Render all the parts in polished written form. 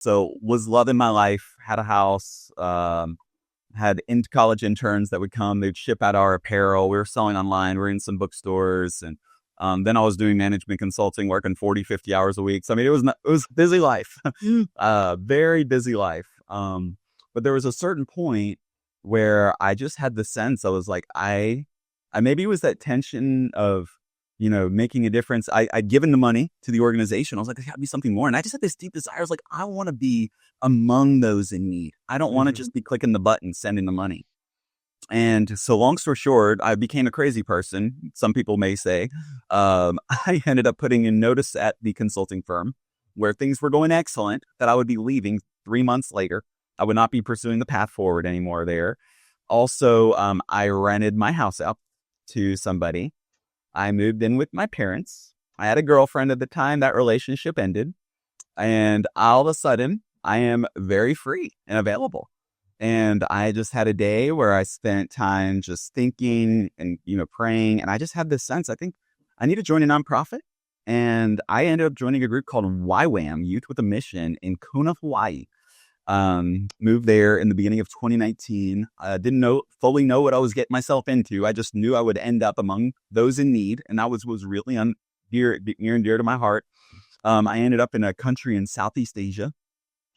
So was loving my life, had a house, had college interns that would come, they'd ship out our apparel. We were selling online. We were in some bookstores. And then I was doing management consulting, working 40, 50 hours a week. So, I mean, it was busy life, very busy life. But there was a certain point where I just had the sense, I was like, I maybe it was that tension of, making a difference. I'd given the money to the organization. I was like, there's got to be something more. And I just had this deep desire. I was like, I want to be among those in need. I don't want to just be clicking the button, sending the money. And so long story short, I became a crazy person. Some people may say, I ended up putting in notice at the consulting firm where things were going excellent, that I would be leaving 3 months later. I would not be pursuing the path forward anymore there. Also, I rented my house out to somebody. I moved in with my parents. I had a girlfriend at the time. That relationship ended. And all of a sudden, I am very free and available. And I just had a day where I spent time just thinking and, praying. And I just had this sense, I think I need to join a nonprofit. And I ended up joining a group called YWAM, Youth with a Mission, in Kona, Hawaii. Moved there in the beginning of 2019. I didn't fully know what I was getting myself into. I just knew I would end up among those in need. And that was really near and dear to my heart. I ended up in a country in Southeast Asia,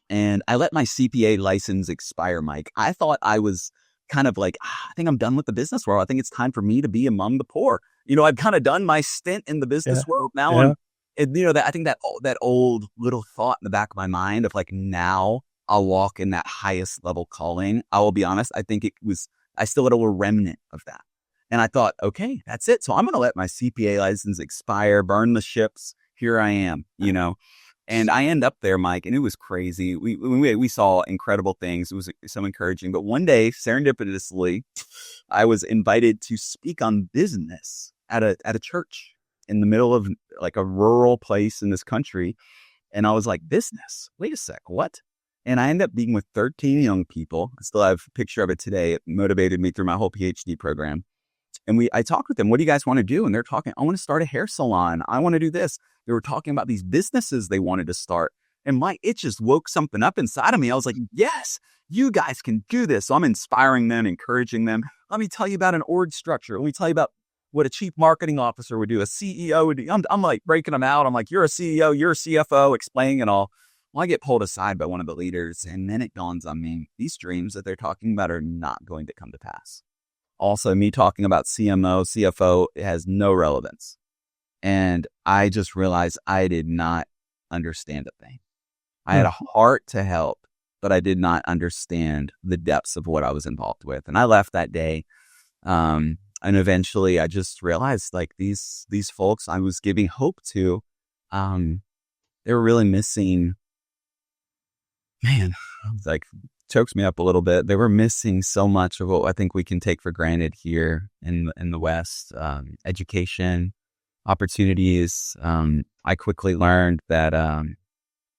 and I let my CPA license expire, Mike. I thought I was kind of like, I think I'm done with the business world. I think it's time for me to be among the poor. I've kind of done my stint in the business world now. And, I think that old little thought in the back of my mind of like, now I'll walk in that highest level calling. I will be honest. I think I still had a little remnant of that. And I thought, okay, that's it. So I'm going to let my CPA license expire, burn the ships. Here I am, and I end up there, Mike, and it was crazy. We saw incredible things. It was so encouraging. But one day, serendipitously, I was invited to speak on business at a church in the middle of like a rural place in this country. And I was like, business? Wait a sec, what? And I ended up being with 13 young people. I still have a picture of it today. It motivated me through my whole PhD program. And I talked with them, what do you guys want to do? And they're talking, I want to start a hair salon. I want to do this. They were talking about these businesses they wanted to start. And it just woke something up inside of me. I was like, yes, you guys can do this. So I'm inspiring them, encouraging them. Let me tell you about an org structure. Let me tell you about what a chief marketing officer would do, a CEO would do. I'm like breaking them out. I'm like, you're a CEO, you're a CFO, explaining it all. Well, I get pulled aside by one of the leaders. And then it dawns on me, these dreams that they're talking about are not going to come to pass. Also, me talking about CMO, CFO, it has no relevance. And I just realized I did not understand a thing. I had a heart to help, but I did not understand the depths of what I was involved with. And I left that day. And eventually I just realized like these folks I was giving hope to, they were really missing, man, like chokes me up a little bit. They were missing so much of what I think we can take for granted here in the West. Education, opportunities. I quickly learned that,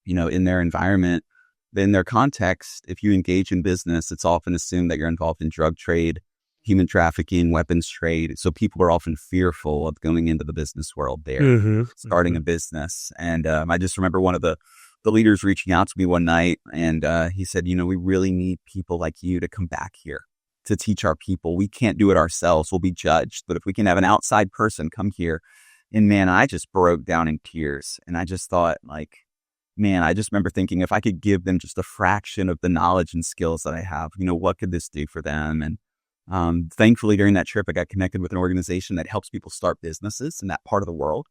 in their environment, in their context, if you engage in business, it's often assumed that you're involved in drug trade, human trafficking, weapons trade. So people are often fearful of going into the business world there, starting a business. And I just remember one of the leaders reaching out to me one night, and he said, we really need people like you to come back here to teach our people. We can't do it ourselves. We'll be judged. But if we can have an outside person come here, and man, I just broke down in tears. And I just thought like, man, I just remember thinking if I could give them just a fraction of the knowledge and skills that I have, what could this do for them? And thankfully, during that trip, I got connected with an organization that helps people start businesses in that part of the world.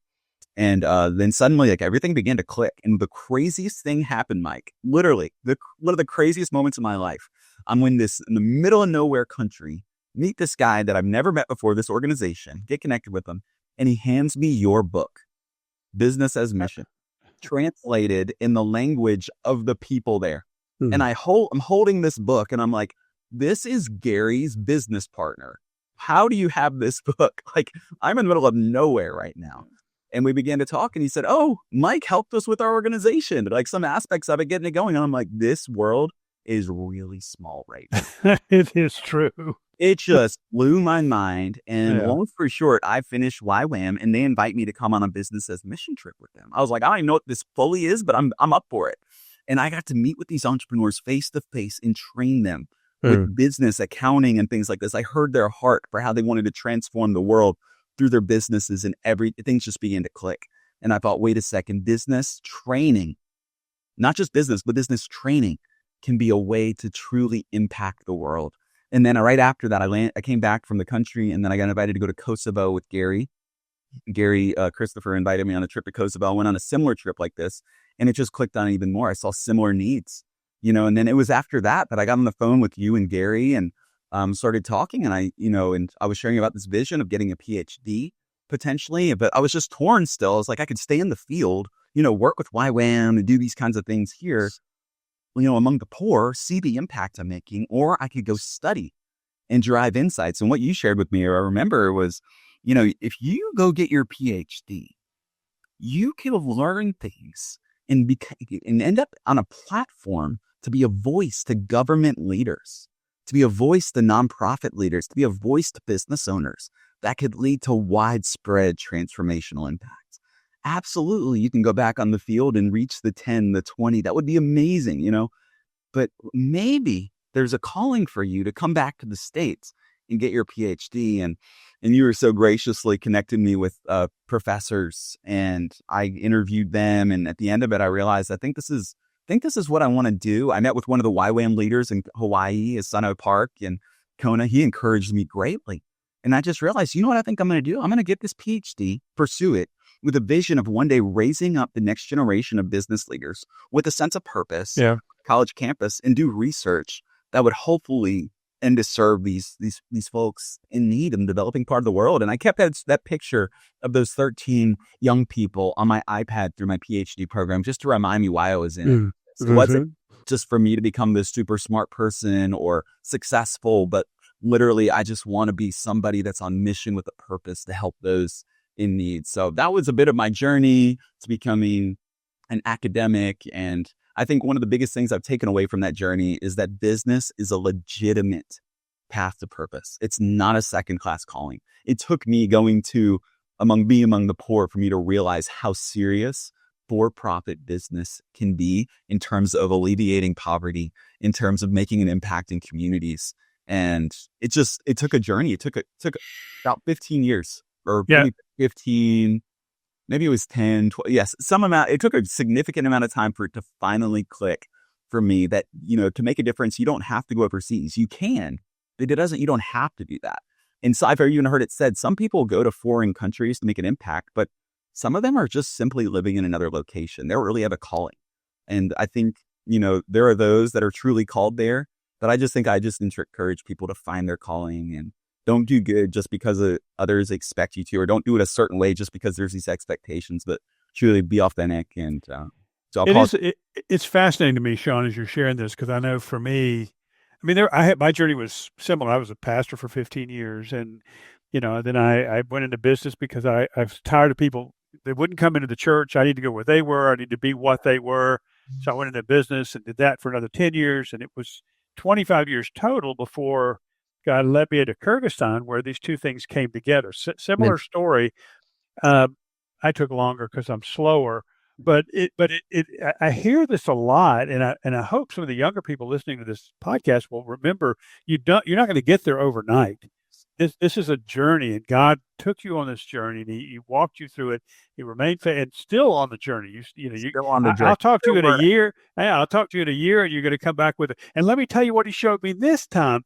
And then suddenly, like everything began to click. And the craziest thing happened, Mike, literally one of the craziest moments of my life. I'm in the middle of nowhere country, meet this guy that I've never met before, this organization, get connected with him. And he hands me your book, Business as Mission, translated in the language of the people there. And I'm holding this book and I'm like, this is Gary's business partner. How do you have this book? Like, I'm in the middle of nowhere right now. And we began to talk and he said, oh, Mike helped us with our organization. Like some aspects of it, getting it going. And I'm like, this world is really small right now. It is true. It just blew my mind. And long story short, I finished YWAM and they invite me to come on a business as mission trip with them. I was like, I don't even know what this fully is, but I'm up for it. And I got to meet with these entrepreneurs face to face and train them with business, accounting, and things like this. I heard their heart for how they wanted to transform the world through their businesses, and things just began to click. And I thought, wait a second, business training, not just business, but business training can be a way to truly impact the world. And then right after that, I came back from the country, and then I got invited to go to Kosovo with Gary. Christopher invited me on a trip to Kosovo. I went on a similar trip like this, and it just clicked on even more. I saw similar needs, and then it was after that I got on the phone with you and Gary and started talking, and I was sharing about this vision of getting a PhD potentially, but I was just torn still. I was like, I could stay in the field, work with YWAM and do these kinds of things here, among the poor, see the impact I'm making, or I could go study and drive insights. And what you shared with me, or I remember, was, if you go get your PhD, you can learn things and end up on a platform to be a voice to government leaders, to be a voice to nonprofit leaders, to be a voice to business owners that could lead to widespread transformational impacts. Absolutely, you can go back on the field and reach the 10, the 20. That would be amazing, but maybe there's a calling for you to come back to the States and get your PhD. And you were so graciously connected me with professors, and I interviewed them. And at the end of it, I realized, I think this is what I want to do. I met with one of the YWAM leaders in Hawaii, Asano Park and Kona. He encouraged me greatly. And I just realized, what I think I'm going to do? I'm going to get this PhD, pursue it with a vision of one day raising up the next generation of business leaders with a sense of purpose, college campus, and do research that would hopefully end to serve these folks in need in the developing part of the world. And I kept that picture of those 13 young people on my iPad through my PhD program just to remind me why I was in it. So it wasn't just for me to become this super smart person or successful, but literally I just want to be somebody that's on mission with a purpose to help those in need. So that was a bit of my journey to becoming an academic. And I think one of the biggest things I've taken away from that journey is that business is a legitimate path to purpose. It's not a second-class calling. It took me going to among the poor for me to realize how serious for-profit business can be in terms of alleviating poverty, in terms of making an impact in communities. And it took a journey. It took about 15 years, or maybe 15. Maybe it was 10, 12. Yes, some amount. It took a significant amount of time for it to finally click for me that, to make a difference, you don't have to go overseas. You can, but you don't have to do that. And so I've even heard it said, some people go to foreign countries to make an impact, but some of them are just simply living in another location. They don't really have a calling. And I think, there are those that are truly called there, but I just encourage people to find their calling and don't do good just because others expect you to, or don't do it a certain way just because there's these expectations, but truly be authentic. And so it's fascinating to me, Sean, as you're sharing this, because I know for me, my journey was similar. I was a pastor for 15 years, and then I went into business because I was tired of people. They wouldn't come into the church. I need to go where they were. I need to be what they were. So I went into business and did that for another 10 years, and it was 25 years total before God led me into Kyrgyzstan, where these two things came together. Similar story. I took longer because I'm slower, but I hear this a lot, and I hope some of the younger people listening to this podcast will remember you're not going to get there overnight. This is a journey, and God took you on this journey, and He walked you through it. He remained and still on the journey. Still on the journey. I'll talk to you in a year. Yeah, I'll talk to you in a year, and you're going to come back with it. And let me tell you what He showed me this time.